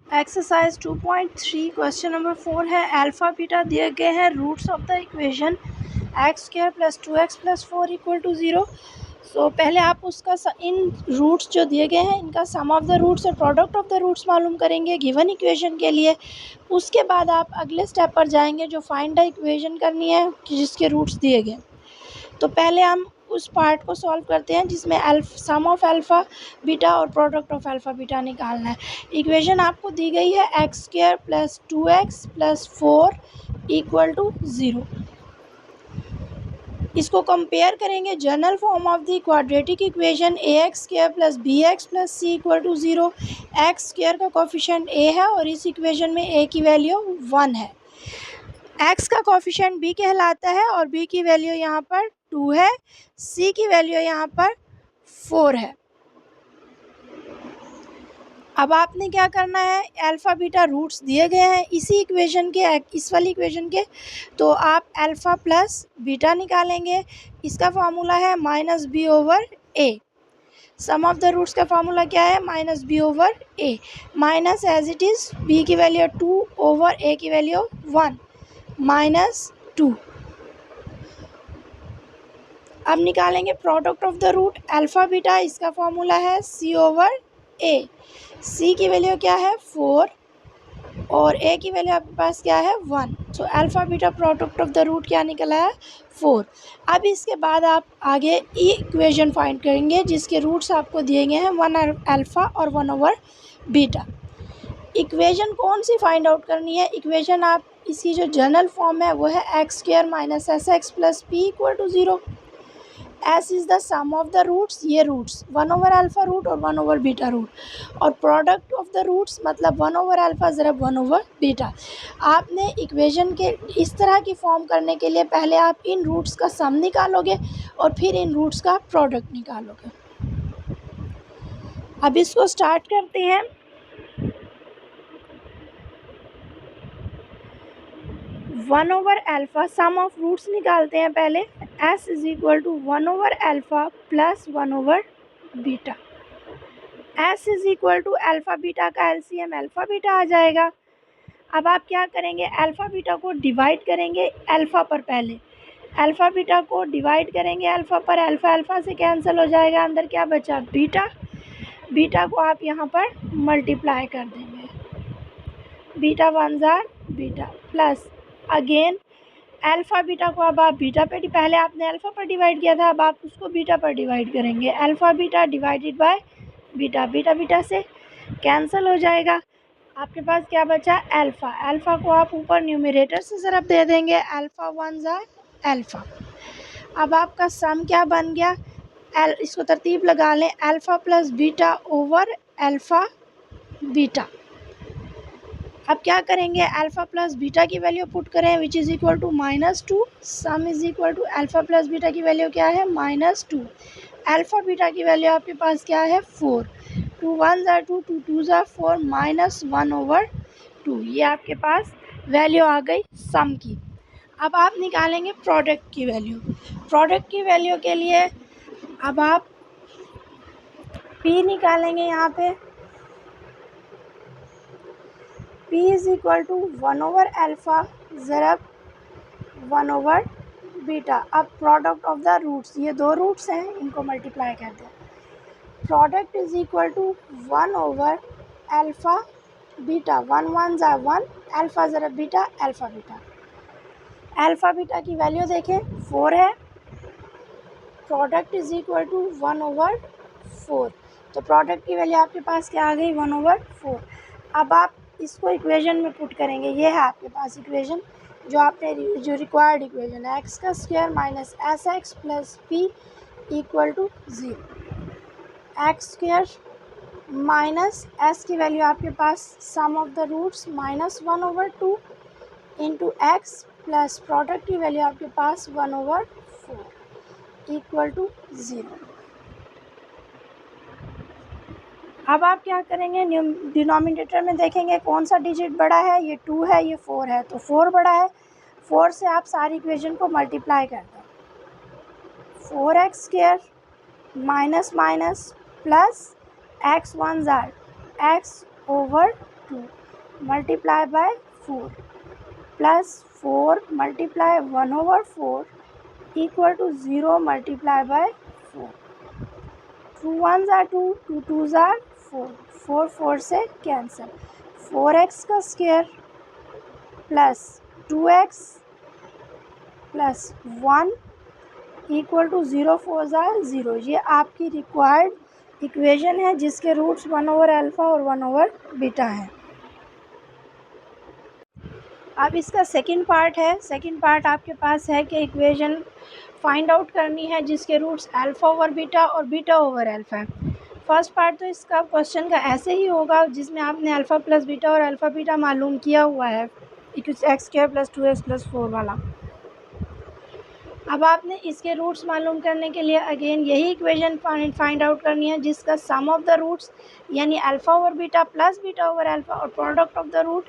Exercise 2.3 question number 4 है। Alpha beta दिए गए हैं। Roots of the equation x square plus 2x plus 4 equal to 0। So पहले आप उसका इन रूट्स जो दिए गए हैं इनका सम ऑफ द रूट्स और प्रोडक्ट ऑफ द रूट्स मालूम करेंगे गिवन इक्वेशन के लिए। उसके बाद आप अगले स्टेप पर जाएंगे जो फाइंड द इक्वेशन करनी है जिसके रूट्स दिए गए। तो पहले हम उस पार्ट को सॉल्व करते हैं जिसमें सम ऑफ अल्फ़ा बीटा और प्रोडक्ट ऑफ अल्फ़ा बीटा निकालना है। इक्वेशन आपको दी गई है x square plus 2x plus 4 equal to 0। इसको कंपेयर करेंगे general form of the quadratic equation a x square plus b x plus c equal to 0। X square का coefficient a है और इस इक्वेशन में ए की वैल्यू 1 है। एक्स का कोफिशिएंट बी कहलाता है और बी की वैल्यू यहाँ पर 2 है। सी की वैल्यू यहाँ पर 4 है। अब आपने क्या करना है, अल्फ़ा बीटा रूट्स दिए गए हैं इसी इक्वेशन के, इस वाली इक्वेशन के, तो आप अल्फ़ा प्लस बीटा निकालेंगे। इसका फार्मूला है minus b over a. Sum of the roots का फार्मूला क्या है, minus b over a. Minus as it is b की वैल्यू 2 ओवर ए की वैल्यू 1 माइनस 2। अब निकालेंगे product of the root alpha beta. इसका फॉर्मूला है सी ओवर ए। सी की वैल्यू क्या है 4 और ए की वैल्यू आपके पास क्या है 1। So alpha beta product of the root क्या निकला है 4। अब इसके बाद आप आगे इक्वेशन फाइंड करेंगे जिसके रूट्स आपको दिए गए हैं 1 अल्फ़ा और 1 ओवर बीटा। इक्वेशन कौन सी फाइंड आउट करनी है, इक्वेशन आप इसकी जो जनरल फॉर्म है वो है x square minus S x plus P equal to 0। S is the sum of the roots, ये रूट्स 1 ओवर अल्फ़ा रूट और 1 ओवर बीटा रूट, और प्रोडक्ट ऑफ द रूट्स मतलब 1 ओवर अल्फ़ा ज़रब 1 over beta. आपने equation के इस तरह की फॉर्म करने के लिए पहले आप इन रूट्स का सम निकालोगे और फिर इन रूट्स का प्रोडक्ट निकालोगे। अब इसको स्टार्ट करते हैं। One over alpha sum of roots निकालते हैं पहले। S is equal to 1 over alpha plus 1 over beta. S is equal to alpha beta का एलसीएम अल्फ़ा बीटा आ जाएगा। अब आप क्या करेंगे, अल्फ़ा बीटा को डिवाइड करेंगे अल्फ़ा पर। पहले अल्फ़ा बीटा को डिवाइड करेंगे अल्फ़ा पर, अल्फ़ा अल्फ़ा से कैंसिल हो जाएगा, अंदर क्या बचा बीटा। बीटा को आप यहाँ पर मल्टीप्लाई कर देंगे, beta 1 jar beta plus again alpha beta को अब आप बीटा पे, पहले आपने अल्फ़ा पर डिवाइड किया था, अब आप उसको बीटा पर डिवाइड करेंगे। Alpha beta divided by beta, beta beta से कैंसिल हो जाएगा, आपके पास क्या बचा अल्फ़ा। अल्फ़ा को आप ऊपर न्यूमरेटर से ज़रब दे देंगे, अल्फ़ा 1 ज़ा अल्फ़ा। अब आपका सम क्या बन गया, इसको तरतीब लगा लें, alpha plus beta over alpha beta. अब क्या करेंगे, अल्फ़ा प्लस बीटा की वैल्यू पुट करें which is equal to -2। Sum is equal to alpha plus beta की वैल्यू क्या है -2। अल्फ़ा बीटा की वैल्यू आपके पास क्या है 4। 2 1 ज़ा 2, 2 2 ज़ा 4 -1 ओवर 2। ये आपके पास वैल्यू आ गई सम की। अब आप निकालेंगे प्रोडक्ट की वैल्यू। प्रोडक्ट की वैल्यू के लिए अब आप पी निकालेंगे। यहाँ पे P is equal to 1 over alpha ज़रब 1 ओवर बीटा। अब प्रोडक्ट ऑफ द रूट्स, ये दो रूट्स हैं, इनको मल्टीप्लाई करते हैं। Product is equal to 1 over alpha beta, 1 1 ज़ा 1, अल्फ़ा ज़रब beta alpha beta. Alpha beta की वैल्यू देखें 4 है, product is equal to 1 over 4। तो प्रोडक्ट की वैल्यू आपके पास क्या आ गई 1 ओवर 4। अब आप इसको इक्वेशन में पुट करेंगे, ये है आपके पास इक्वेशन जो आपने जो रिक्वायर्ड इक्वेशन है, एक्स का square minus S x plus P equal to 0। X square minus S की वैल्यू आपके पास sum of the roots -1 over 2 into x plus product की वैल्यू आपके पास 1 ओवर 4 इक्वल टू 0। अब आप क्या करेंगे, डिनोमिनेटर में देखेंगे कौन सा डिजिट बड़ा है, ये 2 है, ये 4 है, तो 4 बड़ा है। 4 से आप सारी इक्वेशन को मल्टीप्लाई कर दें, 4x square minus minus plus x 1 ज़ार x over 2 multiply by 4 plus 4 multiply 1/4 equal to 0 multiply by 4. 2 1s are 2, 2 2s are 4, 4 4 से कैंसिल, 4x का square plus 2x plus 1 equal to 0 4 ज़ार 0. ये आपकी रिक्वायर्ड इक्वेशन है जिसके रूट्स 1/अल्फ़ा और 1/बीटा हैं. अब इसका सेकंड पार्ट है. सेकंड पार्ट आपके पास है कि इक्वेशन फाइंड आउट करनी है जिसके रूट्स अल्फ़ा/बीटा और बीटा/अल्फ़ा है. फर्स्ट पार्ट तो इसका क्वेश्चन का ऐसे ही होगा जिसमें आपने अल्फ़ा प्लस बीटा और अल्फ़ा बीटा मालूम किया हुआ है, x² + 2x + 4 वाला. अब आपने इसके रूट्स मालूम करने के लिए अगेन यही इक्वेशन फाइंड आउट करनी है जिसका सम ऑफ द रूट्स यानी अल्फ़ा/बीटा प्लस बीटा/अल्फ़ा और प्रोडक्ट ऑफ द रूट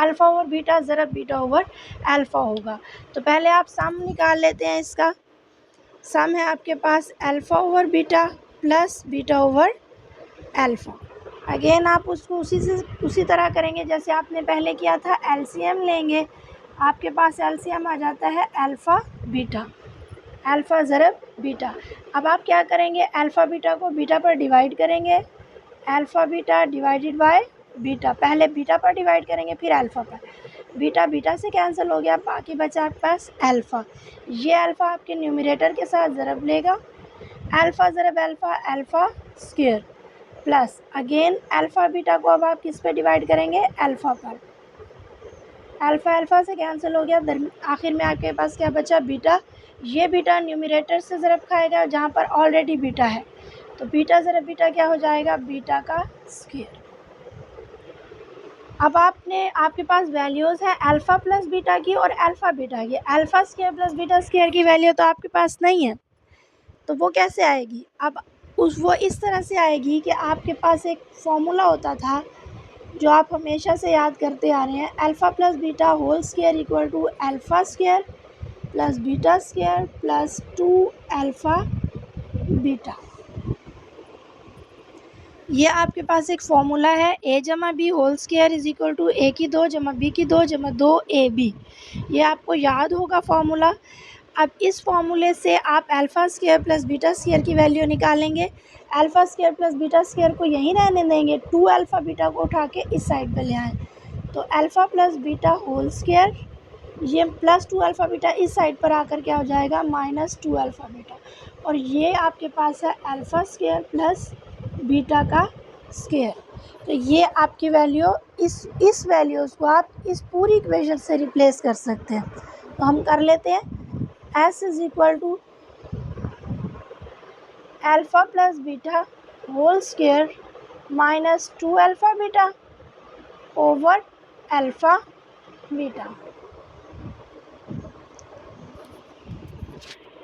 अल्फ़ा/बीटा ज़रब बीटा/अल्फ़ा होगा. तो पहले आप सम निकाल लेते हैं. इसका सम है आपके पास अल्फ़ा/बीटा प्लस बीटा/अल्फ़ा. अगेन आप उसको उसी तरह करेंगे जैसे आपने पहले किया था. एलसीएम लेंगे, आपके पास एलसीएम आ जाता है अल्फ़ा/बीटा, अल्फ़ा ज़रब बीटा. अब आप क्या करेंगे, अल्फ़ा/बीटा को बीटा पर डिवाइड करेंगे. अल्फ़ा/बीटा डिवाइडेड बाय बीटा, पहले बीटा पर डिवाइड करेंगे फिर अल्फ़ा पर. बीटा बीटा से कैंसिल हो गया, बाकी बचा आपके पास अल्फ़ा. ये अल्फ़ा आपके न्यूमरेटर के साथ ज़रब लेगा. अल्फ़ा ज़रब alpha, alpha square plus again alpha beta को अब आप किस पे डिवाइड करेंगे, अल्फ़ा पर. अल्फ़ा अल्फ़ा से कैंसिल हो गया, आखिर में आपके पास क्या बचा, बीटा. ये बीटा न्यूमरेटर से ज़रब खाएगा जहाँ पर ऑलरेडी बीटा है, तो बीटा ज़रब बीटा क्या हो जाएगा, बीटा का स्क्वायर. अब आपके पास वैल्यूज़ हैं अल्फ़ा प्लस बीटा की और अल्फ़ा बीटा की. Alpha square plus beta square की वैल्यू तो आपके पास नहीं है, तो वो कैसे आएगी. अब वो इस तरह से आएगी कि आपके पास एक फॉर्मूला होता था जो आप हमेशा से याद करते आ रहे हैं, alpha plus beta whole square equal to alpha square plus beta square plus 2 alpha beta. ये आपके पास एक फॉर्मूला है, a जमा b whole square is equal to a की 2 जमा b की 2 जमा 2ab. ये आपको याद होगा फॉर्मूला. अब इस फॉर्मूले से आप alpha square plus beta square की वैल्यू निकालेंगे. Alpha square plus beta square को यहीं रहने देंगे, 2 अल्फ़ा बीटा को उठा के इस साइड पर ले आएँ, तो alpha plus beta whole square, ये प्लस 2 अल्फ़ा बीटा इस साइड पर आकर क्या हो जाएगा, माइनस 2 अल्फ़ा बीटा. और ये आपके पास है अल्फ़ा स्क्वायर प्लस बीटा का स्क्वायर. तो ये आपकी वैल्यू इस वैल्यूज़ को आप इस पूरी इक्वेशन से रिप्लेस कर सकते हैं. तो हम कर लेते हैं. s is equal to alpha plus beta whole square minus 2 alpha beta over alpha beta.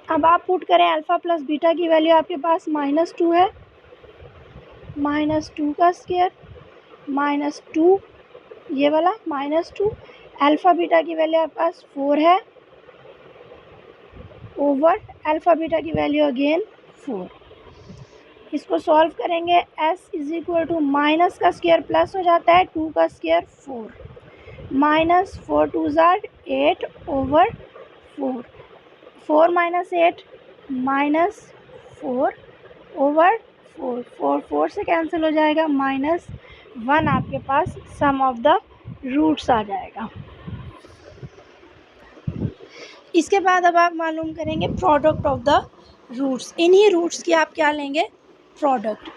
अब आप पुट करें अल्फ़ा प्लस बीटा की वैल्यू आपके पास -2 है, -2 का स्क्वायर -2 ये वाला -2. अल्फ़ा बीटा की वैल्यू आपके पास 4 है ओवर अल्फ़ा बीटा की वैल्यू अगेन 4. इसको सॉल्व करेंगे, s is equal to minus का स्क्वायर प्लस हो जाता है 2 का स्क्वायर 4, माइनस 4 2 ज़ार 8 ओवर 4, 4 माइनस 8 माइनस 4 ओवर 4, 4 4 से कैंसिल हो जाएगा, -1 आपके पास सम ऑफ द रूट्स आ जाएगा. इसके बाद अब आप मालूम करेंगे प्रोडक्ट ऑफ द रूट्स. इन्हीं रूट्स की आप क्या लेंगे, प्रोडक्ट.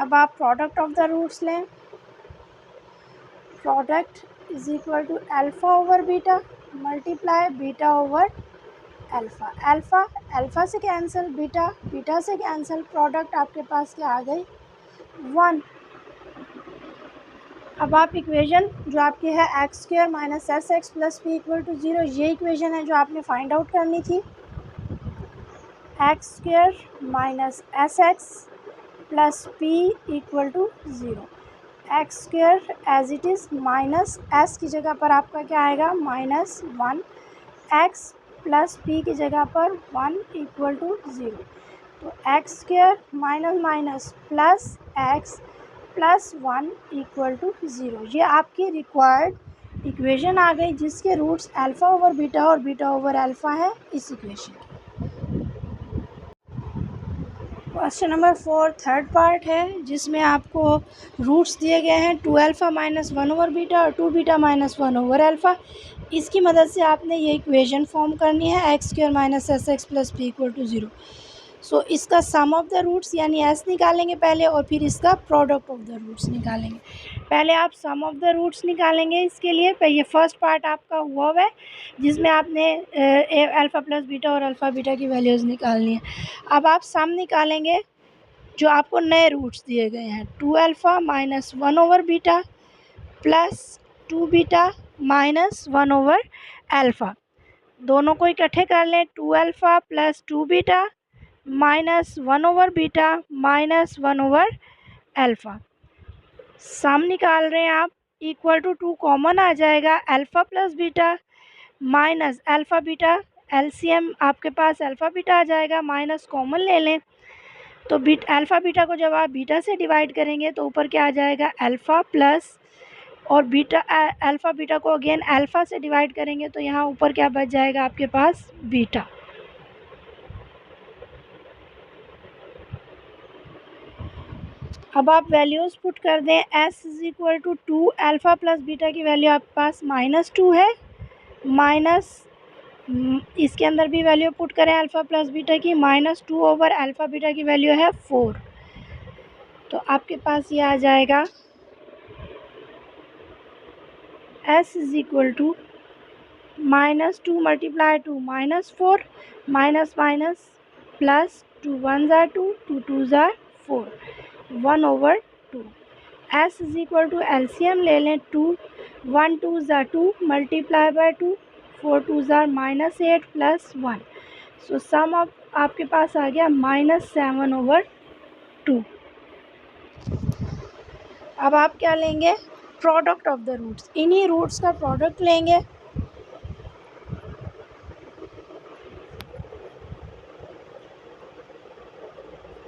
अब आप प्रोडक्ट ऑफ द रूट्स लें. Product is equal to alpha over beta multiply beta over alpha. Alpha alpha से कैंसिल, बीटा बीटा से कैंसिल, प्रोडक्ट आपके पास क्या आ गई, 1. अब आप इक्वेशन जो आपकी है x² minus sx plus p equal to 0, ये इक्वेशन है जो आपने फाइंड आउट करनी थी. x² minus sx plus p equal to 0. x² as it is minus s की जगह पर आपका क्या आएगा, -1. x प्लस पी की जगह पर 1 इक्वल टू 0। तो x square minus minus plus x plus 1 equal to 0। ये आपकी रिक्वायर्ड इक्वेशन आ गई जिसके रूट्स अल्फ़ा ओवर बीटा और बीटा ओवर अल्फ़ा है इस इक्वेशन की। क्वेश्चन नंबर 4 थर्ड पार्ट है जिसमें आपको रूट्स दिए गए हैं 2 अल्फ़ा माइनस 1 ओवर बीटा और 2 बीटा माइनस 1 ओवर अल्फ़ा। इसकी मदद से आपने ये इक्वेशन फॉर्म करनी है x square minus S x plus P equal to 0। So इसका सम ऑफ द रूट्स यानी एस निकालेंगे पहले और फिर इसका प्रोडक्ट ऑफ द रूट्स निकालेंगे। पहले आप सम ऑफ द रूट्स निकालेंगे। इसके लिए ये फर्स्ट पार्ट आपका हुआ है जिसमें आपने अल्फ़ा प्लस बीटा और अल्फ़ा बीटा की वैल्यूज़ निकालनी है। अब आप सम निकालेंगे जो आपको नए रूट्स दिए गए हैं 2 alpha minus 1 over beta plus 2 beta minus 1 over alpha. दोनों को इकट्ठे कर लें 2 alpha plus 2 beta minus 1 over beta minus 1 over alpha. Sum निकाल रहे हैं आप इक्वल टू 2 कॉमन आ जाएगा alpha plus beta minus alpha beta. LCM आपके पास अल्फ़ा बीटा आ जाएगा माइनस कॉमन ले लें तो अल्फ़ा बीटा को जब आप बीटा से डिवाइड करेंगे तो ऊपर क्या आ जाएगा अल्फ़ा प्लस और बीटा अल्फ़ा बीटा को अगेन अल्फ़ा से डिवाइड करेंगे तो यहाँ ऊपर क्या बच जाएगा आपके पास बीटा। अब आप वैल्यूज़ पुट कर दें s is equal to 2 alpha plus beta की वैल्यू आपके पास -2 है माइनस इसके अंदर भी वैल्यू पुट करें अल्फ़ा प्लस बीटा की -2 ओवर अल्फ़ा बीटा की वैल्यू है 4। तो आपके पास ये आ जाएगा s is equal to -2 multiply 2 -4 minus minus plus 2 1 ज़ा 2 2 2 ज़ा 4 1 over 2। s is equal to LCM ले लें 2 1 2 ज़ा 2 मल्टीप्लाई बाय 2 4 2 ज़ा -8 प्लस 1। सो सम ऑफ आपके पास आ गया -7 ओवर 2। अब आप क्या लेंगे प्रोडक्ट ऑफ द रूट्स। इन्हीं रूट्स का प्रोडक्ट लेंगे।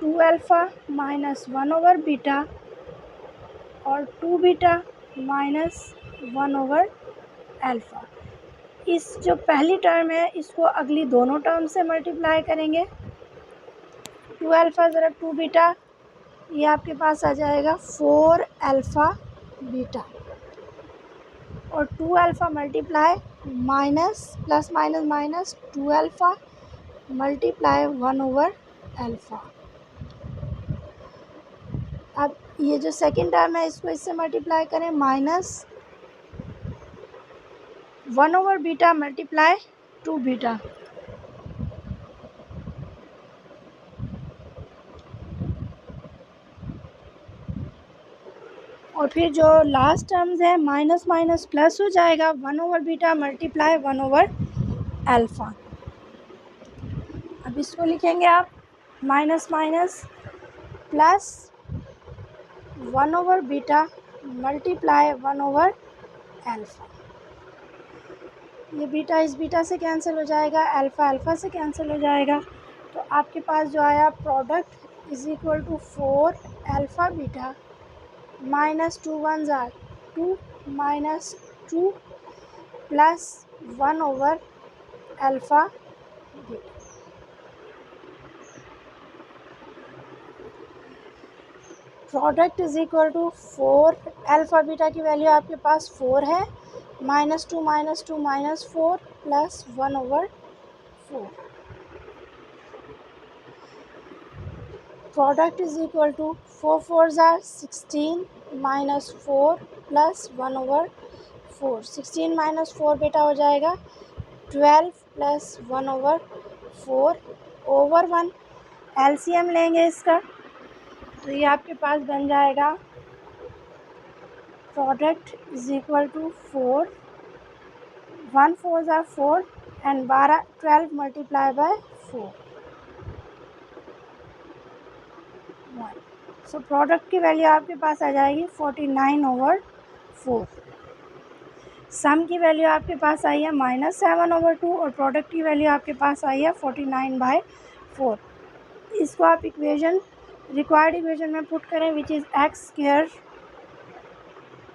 Two alpha minus 1 over beta और 2 बीटा माइनस 1 ओवर अल्फ़ा। इस जो पहली टर्म है इसको अगली दोनों टर्म से मल्टीप्लाई करेंगे 2 अल्फ़ा ज़रा 2 बीटा ये आपके पास आ जाएगा 4 अल्फ़ा बीटा और 2 alpha multiply minus plus minus minus 2 alpha multiply 1 over alpha. अब ये जो सेकंड टर्म है इसको इससे मल्टीप्लाई करें minus 1 over beta multiply 2 beta और फिर जो लास्ट टर्म्स है माइनस माइनस प्लस हो जाएगा 1 over beta multiply 1 over alpha. अब इसको लिखेंगे आप minus minus plus 1 over beta multiply 1 over alpha. ये बीटा इस बीटा से कैंसिल हो जाएगा अल्फ़ा अल्फ़ा से कैंसिल हो जाएगा तो आपके पास जो आया product is equal to 4 alpha beta minus 2 1 ज़ा 2 minus 2 plus 1 over alpha beta. Product is equal to 4 alpha beta की वैल्यू आपके पास 4 है -2 minus 4 plus 1 over 4। Product is equal to 4 4 ज़ा 16 माइनस 4 प्लस 1 ओवर 4। 16 माइनस 4 बेटा हो जाएगा 12 प्लस 1 ओवर 4 ओवर 1। एलसीएम लेंगे इसका तो ये आपके पास बन जाएगा प्रोडक्ट इज़ इक्वल टू 4 1 4 ज़ा 4 and 12 multiply by 4 1। So product की वैल्यू आपके पास आ जाएगी 49 ओवर 4। सम की वैल्यू आपके पास आई है -7/2 और प्रोडक्ट की वैल्यू आपके पास आई है 49/4। इसको आप रिक्वायर्ड इक्वेशन में पुट करें, which is x²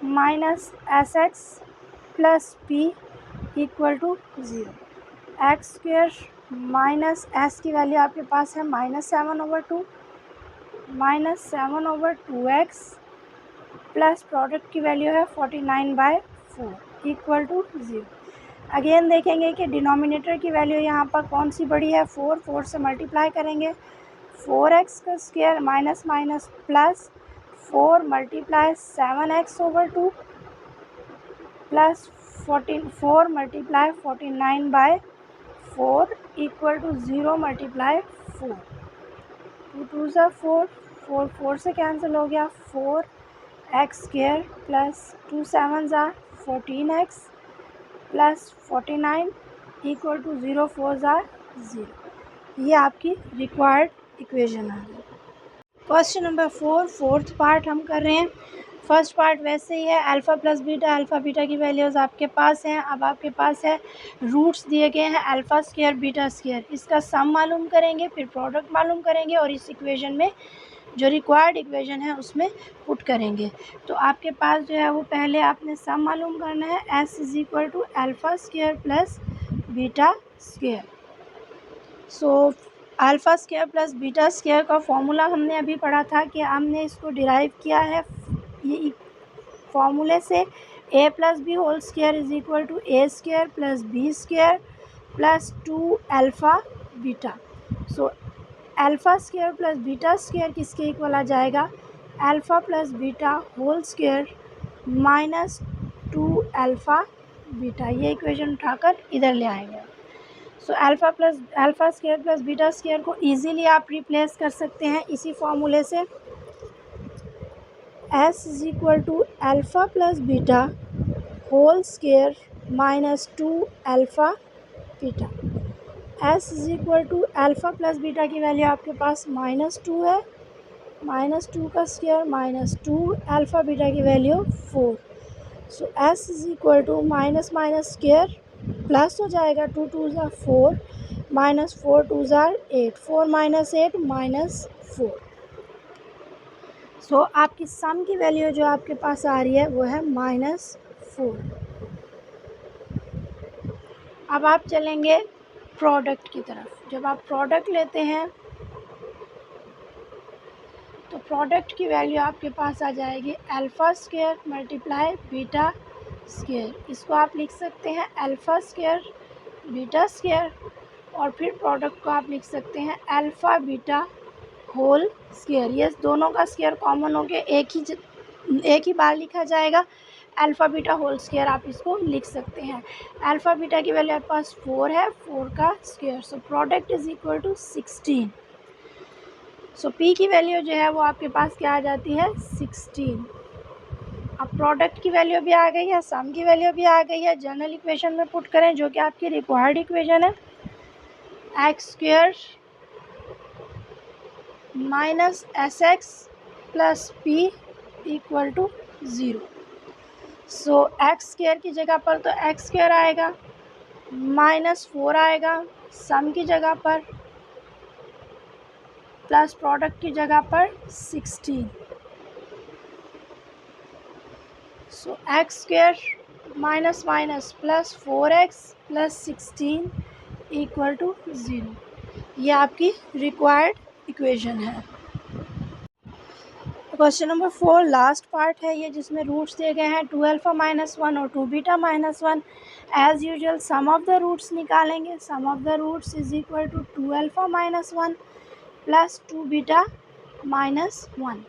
minus SX plus P equal to 0। x² minus S की वैल्यू आपके पास है -7/2 -7/2x प्लस प्रोडक्ट की वैल्यू है 49/4 इक्वल टू 0। अगेन देखेंगे कि डिनोमिनेटर की वैल्यू यहाँ पर कौन सी बड़ी है, 4 से मल्टीप्लाई करेंगे, 4x का square minus minus plus 4 multiply 7x/2 plus 4 multiply 49/4 equal to 0 multiply 4। 2 2 ज़ा 4, 4 से कैंसिल हो गया, 4x² प्लस 2 7 ज़ा 14x प्लस 49 इक्वल टू 0 4 ज़ा 0। ये आपकी रिक्वायर्ड इक्वेशन है। क्वेश्चन नंबर 4 फोर्थ पार्ट हम कर रहे हैं। फर्स्ट पार्ट वैसे ही है, alpha plus beta, alpha beta की वैल्यूज़ आपके पास हैं। अब आपके पास है रूट्स दिए गए हैं अल्फ़ा स्क्वायर बीटा स्क्वायर, इसका सम मालूम करेंगे, फिर प्रोडक्ट मालूम करेंगे और इस इक्वेशन में जो रिक्वायर्ड इक्वेशन है उसमें पुट करेंगे। तो आपके पास जो है वो पहले आपने सम मालूम करना है, s is equal to alpha square plus beta square. So alpha square plus beta square का फॉर्मूला हमने अभी पढ़ा था कि हमने इसको डिराइव किया है ये फॉर्मूले से, a plus b whole square is equal to a square plus b square plus 2 alpha beta. So alpha square plus beta square किसके इक्वल आ जाएगा, alpha plus beta whole square minus 2 alpha beta. ये equation उठाकर इधर ले आएंगे। So alpha square plus beta square को easily आप रिप्लेस कर सकते हैं इसी फॉर्मूले से, s is equal to alpha plus beta whole square minus 2 alpha beta. s is equal to alpha plus beta की वैल्यू आपके पास -2 है, -2 का स्क्वायर माइनस 2 अल्फ़ा बीटा की value 4। So s is equal to minus minus square plus हो जाएगा, 2 2 ज़ा 4 minus 4 2 ज़ा 8, 4 माइनस 8 माइनस 4। सो आपकी सम की वैल्यू जो आपके पास आ रही है वो है -4। अब आप चलेंगे प्रोडक्ट की तरफ। जब आप प्रोडक्ट लेते हैं तो प्रोडक्ट की वैल्यू आपके पास आ जाएगी alpha square multiply beta square. इसको आप लिख सकते हैं अल्फ़ा स्क्वायर बीटा स्क्वायर और फिर प्रोडक्ट को आप लिख सकते हैं अल्फ़ा बीटा होल स्क्वायर। ये दोनों का स्क्वायर कॉमन हो के एक ही बार लिखा जाएगा, अल्फ़ा बीटा होल स्क्वायर आप इसको लिख सकते हैं। अल्फ़ा बीटा की वैल्यू आपके पास 4 है, 4 का square. So product is equal to 16। So p की वैल्यू जो है वो आपके पास क्या आ जाती है, 16। अब प्रोडक्ट की वैल्यू भी आ गई है, सम की वैल्यू भी आ गई है, जनरल इक्वेशन में पुट करें जो कि आपकी रिक्वायर्ड इक्वेशन है, x square minus S x plus P equal to 0। So x square की जगह पर तो एक्स स्क्वायर आएगा, -4 आएगा सम की जगह पर, प्लस प्रोडक्ट की जगह पर 16। So x square minus minus plus 4x plus 16 equal to 0। ये आपकी रिक्वायर्ड इक्वेशन है। क्वेश्चन नंबर 4 लास्ट पार्ट है ये, जिसमें रूट्स दिए गए हैं 2 अल्फ़ा माइनस 1 और 2 beta minus 1। As usual sum of the roots निकालेंगे। Sum of the roots is equal to 2 alpha minus 1 plus 2 beta minus 1।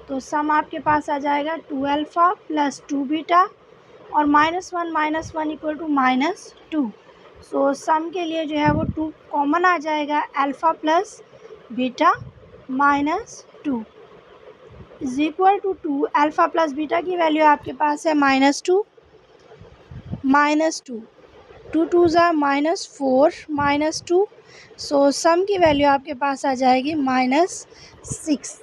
तो सम आपके पास आ जाएगा 2 अल्फ़ा प्लस 2 बीटा और -1 इक्वल टू -2। सो सम के लिए जो है वो 2 कॉमन आ जाएगा, alpha plus beta -2 is equal to 2। Alpha plus beta की वैल्यू आपके पास है -2, 2 2 ज़ा -4 -2। सो सम की वैल्यू आपके पास आ जाएगी -6।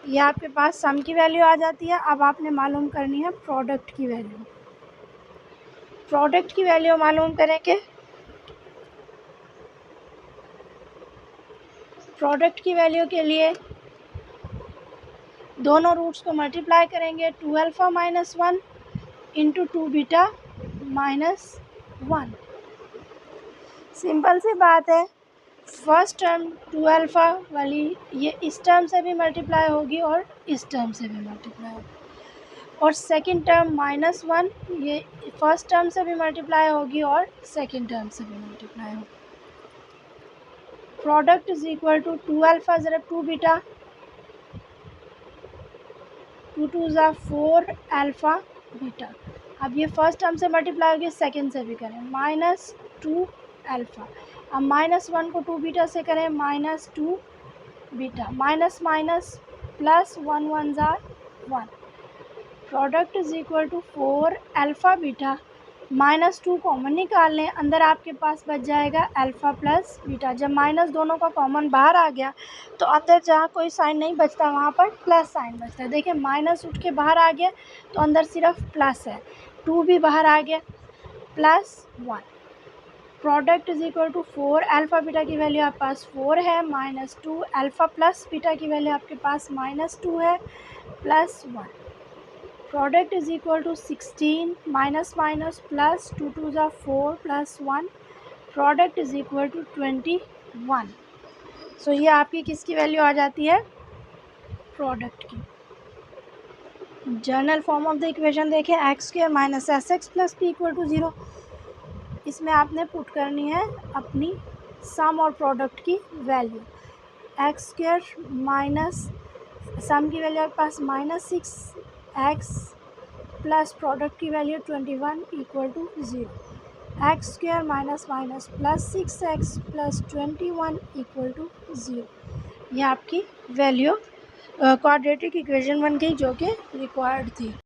ये आपके पास सम की वैल्यू आ जाती है। अब आपने मालूम करनी है प्रोडक्ट की वैल्यू। प्रोडक्ट की वैल्यू मालूम करेंगे। प्रोडक्ट की वैल्यू के लिए दोनों रूट्स को मल्टीप्लाई करेंगे, 2 alpha minus 1 into 2 beta minus 1। Simple सी बात है, फर्स्ट टर्म 2 अल्फ़ा वाली ये इस टर्म से भी मल्टीप्लाई होगी और इस टर्म से भी मल्टीप्लाई होगी, और सेकंड टर्म माइनस 1 ये फर्स्ट टर्म से भी मल्टीप्लाई होगी और सेकंड टर्म से भी मल्टीप्लाई होगी। Product is equal to 2 alpha ज़रा 2 बीटा, 2 2 ज़ा 4 अल्फ़ा बीटा। अब ये फर्स्ट टर्म से मल्टीप्लाई होगी, सेकंड से भी करें, माइनस 2 अल्फ़ा। अब माइनस 1 को 2 बीटा से करें, minus 2 beta, minus minus plus 1 1 ज़ा 1। Product is equal to 4 alpha beta, minus 2 common निकाल लें, अंदर आपके पास बच जाएगा अल्फ़ा प्लस बीटा। जब माइनस दोनों का कॉमन बाहर आ गया तो अंदर जहाँ कोई साइन नहीं बचता वहाँ पर प्लस साइन बचता है। देखिए माइनस उठ के बाहर आ गया तो अंदर सिर्फ प्लस है, 2 भी बाहर आ गया, plus 1। Product is equal to 4 alpha beta की वैल्यू आपके पास 4 है, माइनस 2 अल्फ़ा प्लस बीटा की वैल्यू आपके पास माइनस 2 है, plus 1। Product is equal to 16 minus minus plus 2 2 ज़ा 4 plus 1। Product is equal to 21। So ये आपकी किसकी वैल्यू आ जाती है? प्रोडक्ट की। General form of the equation देखें, x square minus S x plus P equal to 0। इसमें आपने पुट करनी है अपनी सम और प्रोडक्ट की value. X square minus sum की वैल्यू आपके पास माइनस 6x प्लस प्रोडक्ट की value 21 equal to 0। X square minus minus plus 6x plus 21 equal to 0। यह आपकी वैल्यू क्वाड्रेटिक इक्वेशन बन गई जो कि रिक्वायर्ड थी।